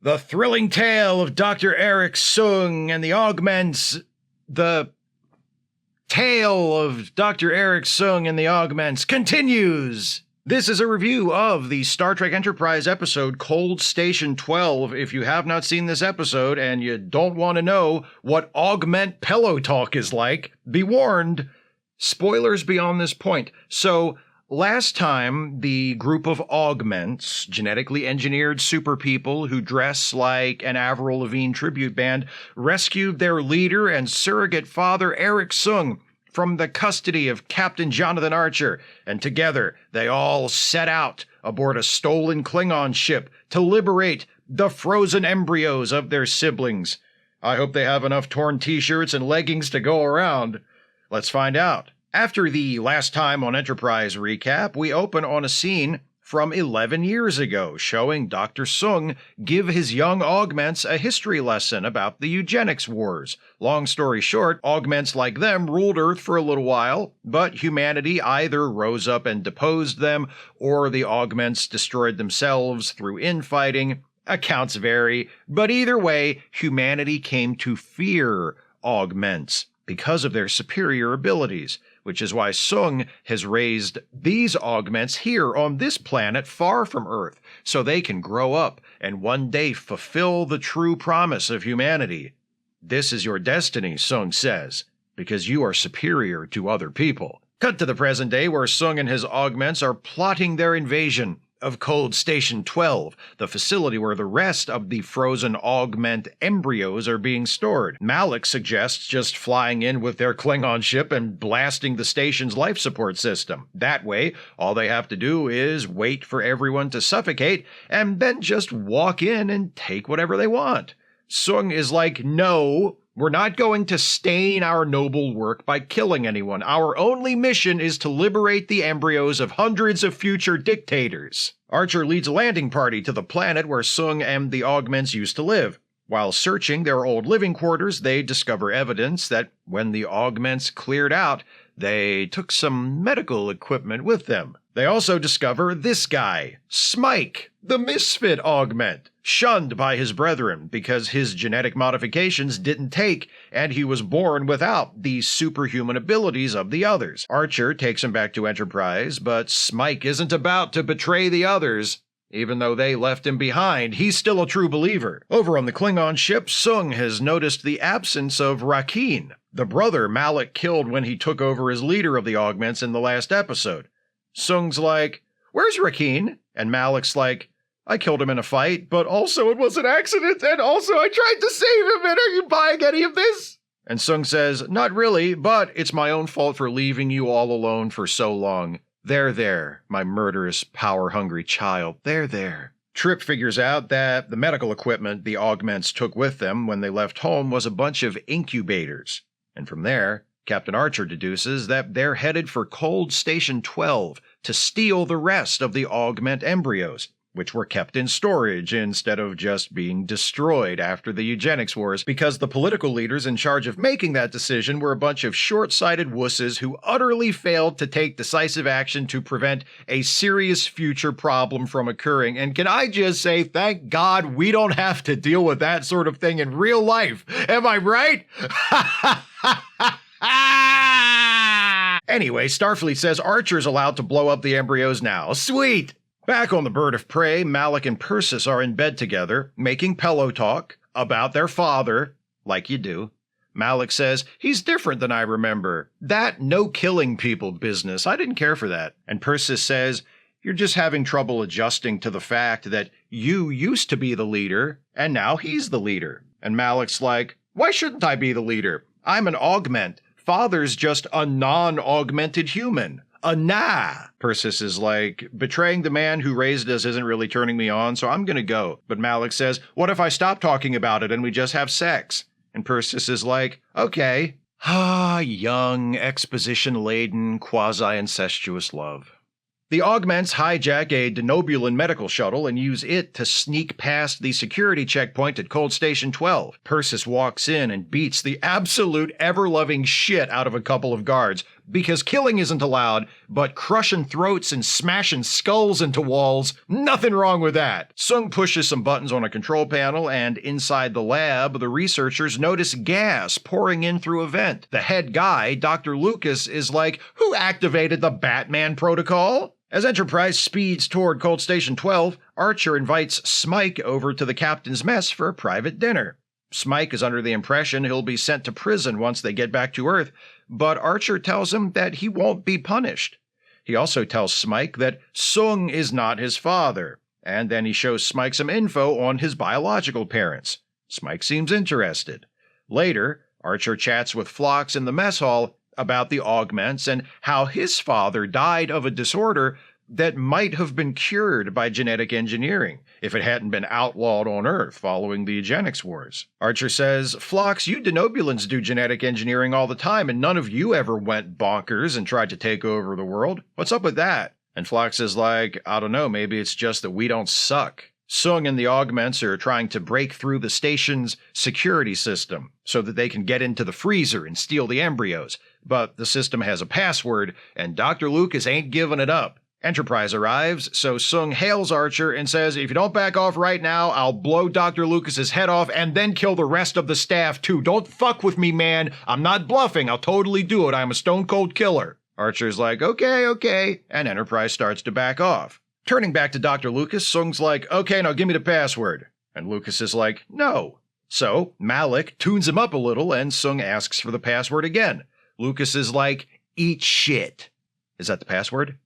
The thrilling tale of Dr. Eric Sung and the Augments. The tale of Dr. Eric Sung and the Augments continues. This is a review of the Star Trek Enterprise episode Cold Station 12. If you have not seen this episode and you don't want to know what augment pillow talk is like, be warned. Spoilers beyond this point. So, last time, the group of Augments, genetically engineered super people who dress like an Avril Lavigne tribute band, rescued their leader and surrogate father, Eric Sung, from the custody of Captain Jonathan Archer, and together they all set out aboard a stolen Klingon ship to liberate the frozen embryos of their siblings. I hope they have enough torn t-shirts and leggings to go around. Let's find out. After the Last Time on Enterprise recap, we open on a scene from 11 years ago, showing Dr. Sung give his young Augments a history lesson about the eugenics wars. Long story short, Augments like them ruled Earth for a little while, but humanity either rose up and deposed them, or the Augments destroyed themselves through infighting. Accounts vary, but either way, humanity came to fear Augments because of their superior abilities, which is why Sung has raised these Augments here on this planet far from Earth, so they can grow up and one day fulfill the true promise of humanity. This is your destiny, Sung says, because you are superior to other people. Cut to the present day where Sung and his Augments are plotting their invasion of Cold Station 12, the facility where the rest of the frozen augment embryos are being stored. Malik suggests just flying in with their Klingon ship and blasting the station's life support system. That way, all they have to do is wait for everyone to suffocate and then just walk in and take whatever they want. Sung is like, no, we're not going to stain our noble work by killing anyone. Our only mission is to liberate the embryos of hundreds of future dictators. Archer leads a landing party to the planet where Sung and the Augments used to live. While searching their old living quarters, they discover evidence that when the Augments cleared out, they took some medical equipment with them. They also discover this guy, Smike, the misfit Augment, shunned by his brethren because his genetic modifications didn't take and he was born without the superhuman abilities of the others. Archer takes him back to Enterprise, but Smike isn't about to betray the others. Even though they left him behind, he's still a true believer. Over on the Klingon ship, Sung has noticed the absence of Rakeen, the brother Malik killed when he took over as leader of the Augments in the last episode. Sung's like, "Where's Rakeen?" And Malik's like, "I killed him in a fight, but also it was an accident, and also I tried to save him, and are you buying any of this?" And Sung says, "Not really, but it's my own fault for leaving you all alone for so long. There, my murderous, power-hungry child, there." Trip figures out that the medical equipment the Augments took with them when they left home was a bunch of incubators. And from there, Captain Archer deduces that they're headed for Cold Station 12 to steal the rest of the Augment embryos, which were kept in storage instead of just being destroyed after the eugenics wars, because the political leaders in charge of making that decision were a bunch of short-sighted wusses who utterly failed to take decisive action to prevent a serious future problem from occurring. And can I just say, thank God we don't have to deal with that sort of thing in real life. Am I right? Anyway, Starfleet says Archer's allowed to blow up the embryos now. Sweet! Back on the Bird of Prey, Malik and Persis are in bed together, making pillow talk about their father, like you do. Malik says, "He's different than I remember. That no-killing people business, I didn't care for that." And Persis says, "You're just having trouble adjusting to the fact that you used to be the leader, and now he's the leader." And Malik's like, "Why shouldn't I be the leader? I'm an augment. Father's just a non-augmented human. Nah." Persis is like, "Betraying the man who raised us isn't really turning me on, so I'm gonna go." But Malik says, "What if I stop talking about it and we just have sex?" And Persis is like, "Okay." Young, exposition-laden, quasi-incestuous love. The Augments hijack a Denobulan medical shuttle and use it to sneak past the security checkpoint at Cold Station 12. Persis walks in and beats the absolute ever-loving shit out of a couple of guards, because killing isn't allowed, but crushing throats and smashing skulls into walls, nothing wrong with that. Sung pushes some buttons on a control panel, and inside the lab, the researchers notice gas pouring in through a vent. The head guy, Dr. Lucas, is like, "Who activated the Batman protocol?" As Enterprise speeds toward Cold Station 12, Archer invites Smike over to the captain's mess for a private dinner. Smike is under the impression he'll be sent to prison once they get back to Earth, but Archer tells him that he won't be punished. He also tells Smike that Sung is not his father, and then he shows Smike some info on his biological parents. Smike seems interested. Later, Archer chats with Phlox in the mess hall about the Augments and how his father died of a disorder that might have been cured by genetic engineering if it hadn't been outlawed on Earth following the eugenics wars. Archer says, "Phlox, you Denobulans do genetic engineering all the time, and none of you ever went bonkers and tried to take over the world. What's up with that?" And Phlox is like, "I don't know, maybe it's just that we don't suck." Sung and the Augments are trying to break through the station's security system so that they can get into the freezer and steal the embryos, but the system has a password, and Dr. Lucas ain't giving it up. Enterprise arrives, so Sung hails Archer and says, "If you don't back off right now, I'll blow Dr. Lucas's head off and then kill the rest of the staff too. Don't fuck with me, man. I'm not bluffing. I'll totally do it. I'm a stone-cold killer." Archer's like, okay, and Enterprise starts to back off. Turning back to Dr. Lucas, Sung's like, "Okay, now give me the password." And Lucas is like, "No." So Malik tunes him up a little, and Sung asks for the password again. Lucas is like, "Eat shit." Is that the password?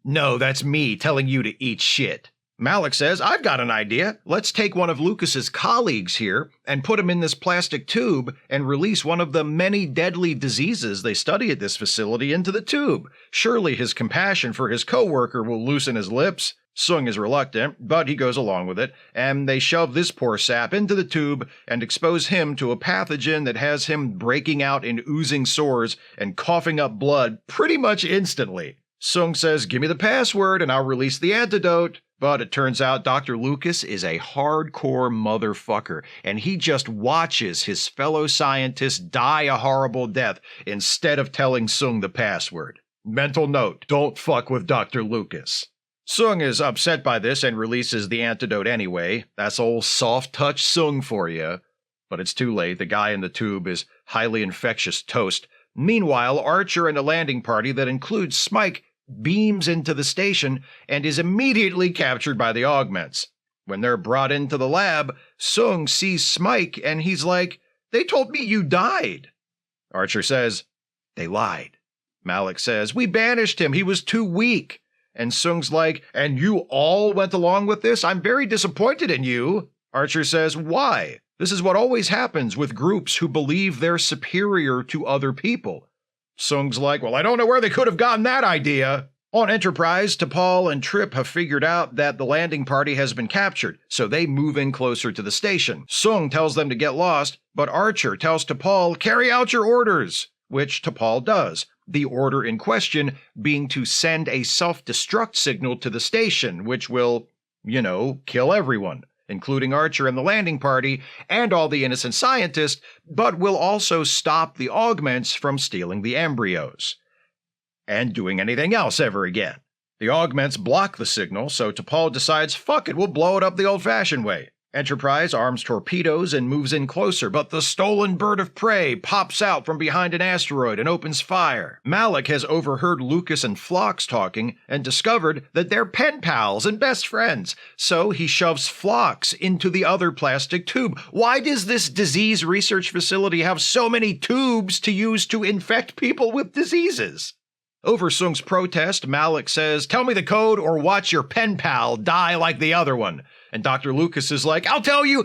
"No, that's me telling you to eat shit." Malik says, "I've got an idea. Let's take one of Lucas's colleagues here and put him in this plastic tube and release one of the many deadly diseases they study at this facility into the tube. Surely his compassion for his coworker will loosen his lips." Sung is reluctant, but he goes along with it, and they shove this poor sap into the tube and expose him to a pathogen that has him breaking out in oozing sores and coughing up blood pretty much instantly. Sung says, "Give me the password and I'll release the antidote." But it turns out Dr. Lucas is a hardcore motherfucker, and he just watches his fellow scientists die a horrible death instead of telling Sung the password. Mental note, don't fuck with Dr. Lucas. Sung is upset by this and releases the antidote anyway. That's old soft-touch Sung for you. But it's too late. The guy in the tube is highly infectious toast. Meanwhile, Archer and a landing party that includes Smike beams into the station and is immediately captured by the Augments. When they're brought into the lab, Sung sees Smike and he's like, "They told me you died." Archer says, "They lied." Malik says, "We banished him. He was too weak." And Sung's like, "And you all went along with this? I'm very disappointed in you." Archer says, "Why? This is what always happens with groups who believe they're superior to other people." Sung's like, "Well, I don't know where they could have gotten that idea." On Enterprise, T'Pol and Trip have figured out that the landing party has been captured, so they move in closer to the station. Sung tells them to get lost, but Archer tells T'Pol, "Carry out your orders," which T'Pol does. The order in question being to send a self-destruct signal to the station, which will, kill everyone, including Archer and the landing party, and all the innocent scientists, but will also stop the Augments from stealing the embryos and doing anything else ever again. The Augments block the signal, so T'Pol decides, fuck it, we'll blow it up the old-fashioned way. Enterprise arms torpedoes and moves in closer, but the stolen bird of prey pops out from behind an asteroid and opens fire. Malik has overheard Lucas and Phlox talking and discovered that they're pen pals and best friends, so he shoves Phlox into the other plastic tube. Why does this disease research facility have so many tubes to use to infect people with diseases? Over Sung's protest, Malik says, "Tell me the code or watch your pen pal die like the other one." And Dr. Lucas is like, I'll tell you,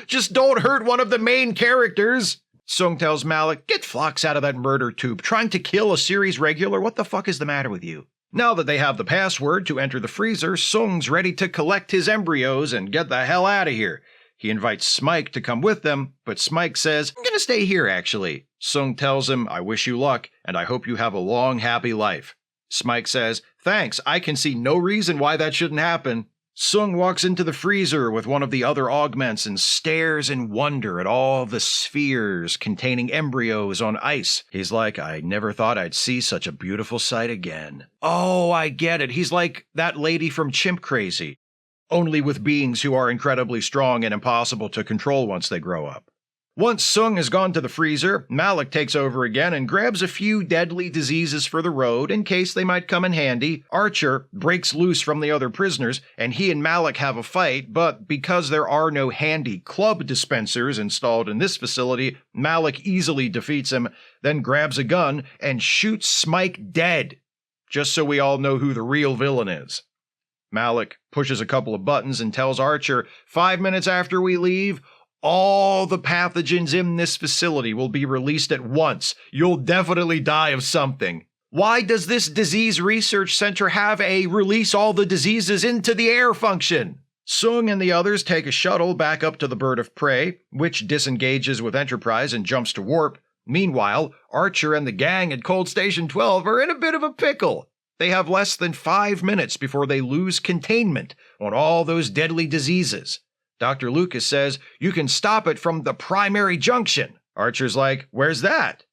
just don't hurt one of the main characters." Sung tells Malik, "Get Phlox out of that murder tube. Trying to kill a series regular? What the fuck is the matter with you?" Now that they have the password to enter the freezer, Sung's ready to collect his embryos and get the hell out of here. He invites Smike to come with them, but Smike says, "I'm gonna stay here, actually." Sung tells him, "I wish you luck, and I hope you have a long, happy life." Smike says, "Thanks, I can see no reason why that shouldn't happen." Sung walks into the freezer with one of the other augments and stares in wonder at all the spheres containing embryos on ice. He's like, I never thought I'd see such a beautiful sight again. Oh, I get it. He's like that lady from Chimp Crazy, only with beings who are incredibly strong and impossible to control once they grow up. Once Sung has gone to the freezer, Malik takes over again and grabs a few deadly diseases for the road in case they might come in handy. Archer breaks loose from the other prisoners, and he and Malik have a fight, but because there are no handy club dispensers installed in this facility, Malik easily defeats him, then grabs a gun and shoots Smike dead, just so we all know who the real villain is. Malik pushes a couple of buttons and tells Archer, 5 minutes after we leave, all the pathogens in this facility will be released at once. You'll definitely die of something. Why does this disease research center have a release all the diseases into the air function? Sung and the others take a shuttle back up to the Bird of Prey, which disengages with Enterprise and jumps to warp. Meanwhile, Archer and the gang at Cold Station 12 are in a bit of a pickle. They have less than 5 minutes before they lose containment on all those deadly diseases. Dr. Lucas says, you can stop it from the primary junction. Archer's like, where's that?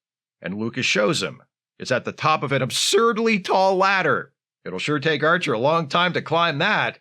And Lucas shows him. It's at the top of an absurdly tall ladder. It'll sure take Archer a long time to climb that.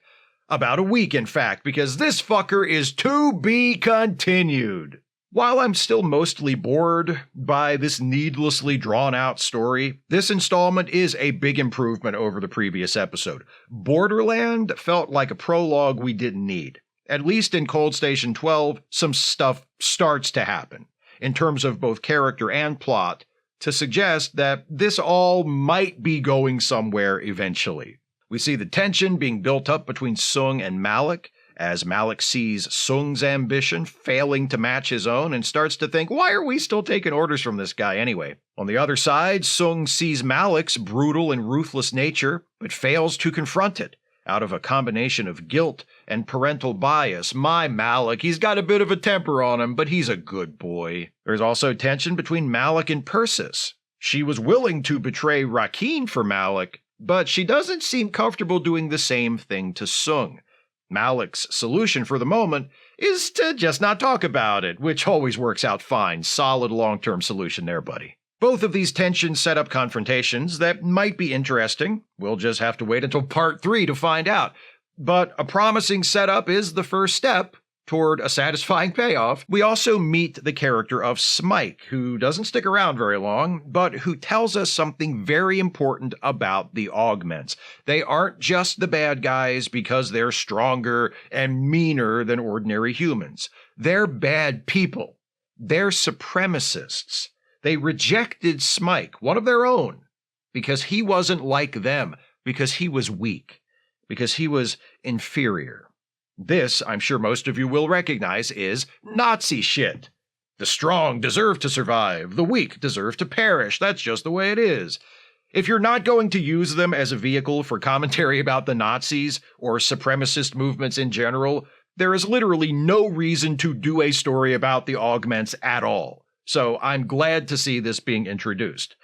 About a week, in fact, because this fucker is to be continued. While I'm still mostly bored by this needlessly drawn-out story, this installment is a big improvement over the previous episode. Borderland felt like a prologue we didn't need. At least in Cold Station 12, some stuff starts to happen, in terms of both character and plot, to suggest that this all might be going somewhere eventually. We see the tension being built up between Sung and Malik, as Malik sees Sung's ambition failing to match his own and starts to think, why are we still taking orders from this guy anyway? On the other side, Sung sees Malik's brutal and ruthless nature, but fails to confront it. Out of a combination of guilt and parental bias, my Malik, he's got a bit of a temper on him, but he's a good boy. There's also tension between Malik and Persis. She was willing to betray Rakeen for Malik, but she doesn't seem comfortable doing the same thing to Sung. Malik's solution for the moment is to just not talk about it, which always works out fine. Solid long-term solution there, buddy. Both of these tensions set up confrontations that might be interesting. We'll just have to wait until part 3 to find out. But a promising setup is the first step toward a satisfying payoff. We also meet the character of Smike, who doesn't stick around very long, but who tells us something very important about the Augments. They aren't just the bad guys because they're stronger and meaner than ordinary humans. They're bad people. They're supremacists. They rejected Smike, one of their own, because he wasn't like them, because he was weak, because he was inferior. This, I'm sure most of you will recognize, is Nazi shit. The strong deserve to survive, the weak deserve to perish. That's just the way it is. If you're not going to use them as a vehicle for commentary about the Nazis or supremacist movements in general, there is literally no reason to do a story about the Augments at all. So I'm glad to see this being introduced.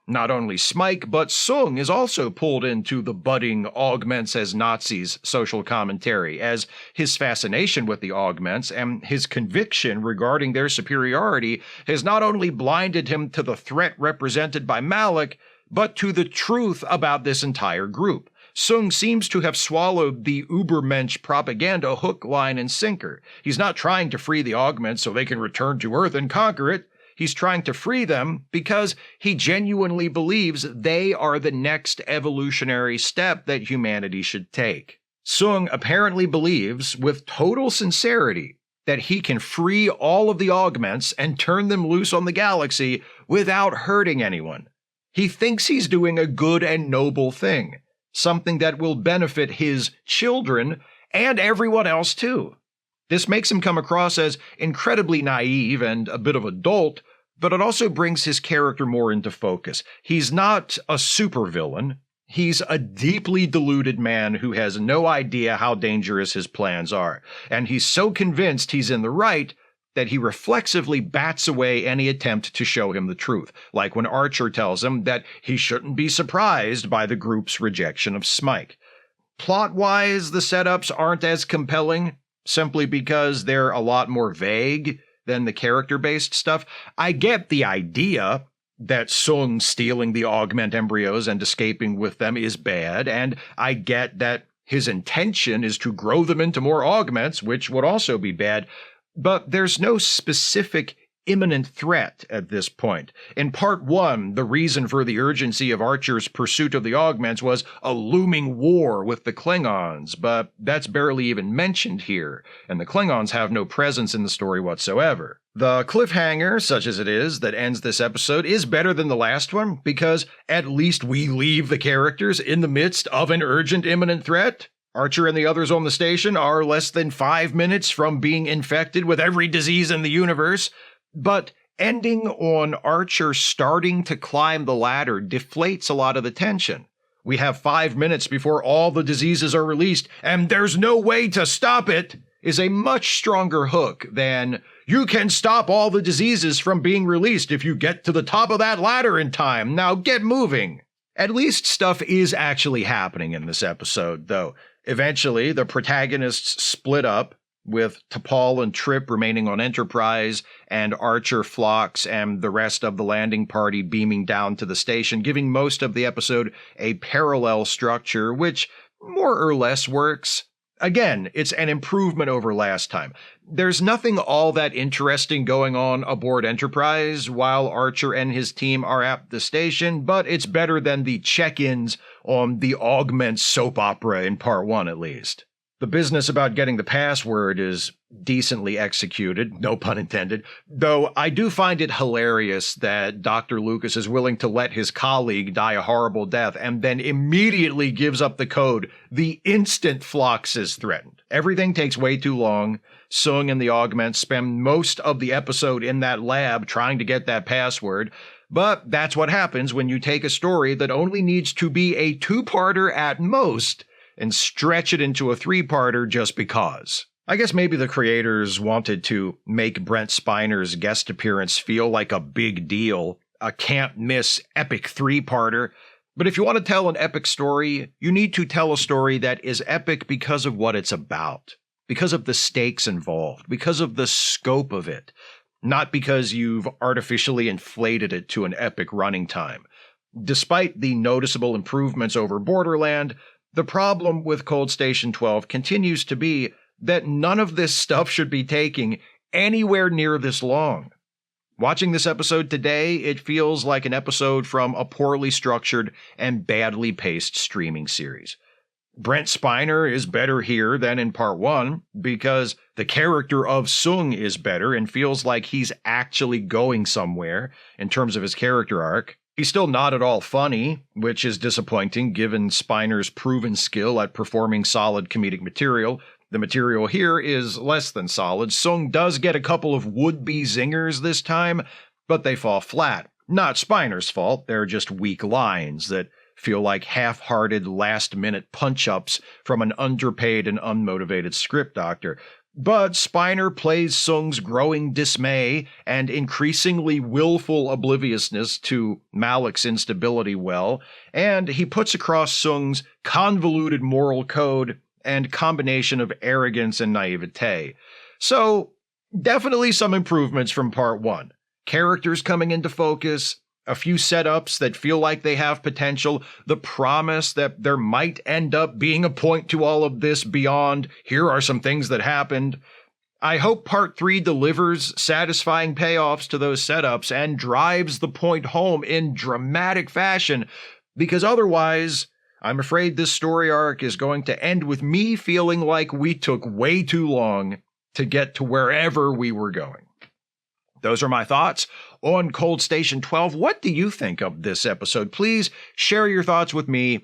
Not only Smike, but Sung is also pulled into the budding Augments as Nazis social commentary, as his fascination with the Augments and his conviction regarding their superiority has not only blinded him to the threat represented by Malik, but to the truth about this entire group. Sung seems to have swallowed the Ubermensch propaganda hook, line, and sinker. He's not trying to free the Augments so they can return to Earth and conquer it. He's trying to free them because he genuinely believes they are the next evolutionary step that humanity should take. Sung apparently believes, with total sincerity, that he can free all of the Augments and turn them loose on the galaxy without hurting anyone. He thinks he's doing a good and noble thing, something that will benefit his children and everyone else too. This makes him come across as incredibly naive and a bit of a dolt, but it also brings his character more into focus. He's not a supervillain. He's a deeply deluded man who has no idea how dangerous his plans are, and he's so convinced he's in the right that he reflexively bats away any attempt to show him the truth, like when Archer tells him that he shouldn't be surprised by the group's rejection of Smike. Plot-wise, the setups aren't as compelling, simply because they're a lot more vague than the character-based stuff. I get the idea that Sung stealing the augment embryos and escaping with them is bad, and I get that his intention is to grow them into more augments, which would also be bad, but there's no specific imminent threat at this point. In part 1, the reason for the urgency of Archer's pursuit of the augments was a looming war with the Klingons, but that's barely even mentioned here, and the Klingons have no presence in the story whatsoever. The cliffhanger, such as it is, that ends this episode is better than the last one, because at least we leave the characters in the midst of an urgent imminent threat. Archer and the others on the station are less than 5 minutes from being infected with every disease in the universe, but ending on Archer starting to climb the ladder deflates a lot of the tension. We have 5 minutes before all the diseases are released, and there's no way to stop it, is a much stronger hook than you can stop all the diseases from being released if you get to the top of that ladder in time. Now get moving. At least stuff is actually happening in this episode, though. Eventually, the protagonists split up, with T'Pol and Trip remaining on Enterprise, and Archer, Phlox, and the rest of the landing party beaming down to the station, giving most of the episode a parallel structure, which more or less works. Again, it's an improvement over last time. There's nothing all that interesting going on aboard Enterprise while Archer and his team are at the station, but it's better than the check-ins on the Augments soap opera in part 1 at least. The business about getting the password is decently executed, no pun intended, though I do find it hilarious that Dr. Lucas is willing to let his colleague die a horrible death and then immediately gives up the code the instant Phlox is threatened. Everything takes way too long. Sung and the Augments spend most of the episode in that lab trying to get that password, but that's what happens when you take a story that only needs to be a 2-parter at most and stretch it into a 3-parter just because. I guess maybe the creators wanted to make Brent Spiner's guest appearance feel like a big deal, a can't-miss epic 3-parter. But if you want to tell an epic story, you need to tell a story that is epic because of what it's about, because of the stakes involved, because of the scope of it, not because you've artificially inflated it to an epic running time. Despite the noticeable improvements over Borderland, the problem with Cold Station 12 continues to be that none of this stuff should be taking anywhere near this long. Watching this episode today, it feels like an episode from a poorly structured and badly paced streaming series. Brent Spiner is better here than in part 1 because the character of Sung is better and feels like he's actually going somewhere in terms of his character arc. He's still not at all funny, which is disappointing given Spiner's proven skill at performing solid comedic material. The material here is less than solid. Sung does get a couple of would-be zingers this time, but they fall flat. Not Spiner's fault, they're just weak lines that feel like half-hearted last-minute punch-ups from an underpaid and unmotivated script doctor. But Spiner plays Sung's growing dismay and increasingly willful obliviousness to Malik's instability well, and he puts across Sung's convoluted moral code and combination of arrogance and naivete. So, definitely some improvements from part 1. Characters coming into focus, a few setups that feel like they have potential, the promise that there might end up being a point to all of this beyond, here are some things that happened. I hope Part 3 delivers satisfying payoffs to those setups and drives the point home in dramatic fashion, because otherwise, I'm afraid this story arc is going to end with me feeling like we took way too long to get to wherever we were going. Those are my thoughts on Cold Station 12. What do you think of this episode? Please share your thoughts with me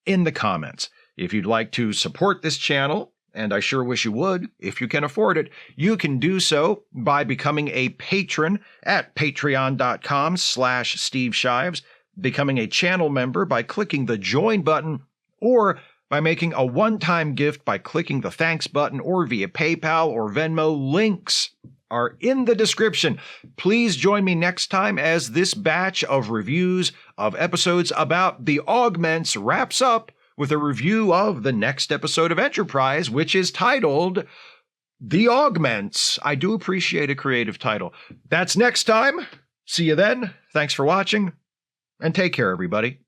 in the comments. If you'd like to support this channel, and I sure wish you would, if you can afford it, you can do so by becoming a patron at patreon.com/Steve Shives, becoming a channel member by clicking the join button, or by making a one-time gift by clicking the thanks button or via PayPal or Venmo. Links are in the description. Please join me next time as this batch of reviews of episodes about the Augments wraps up with a review of the next episode of Enterprise, which is titled The Augments. I do appreciate a creative title. That's next time. See you then. Thanks for watching, and take care, everybody.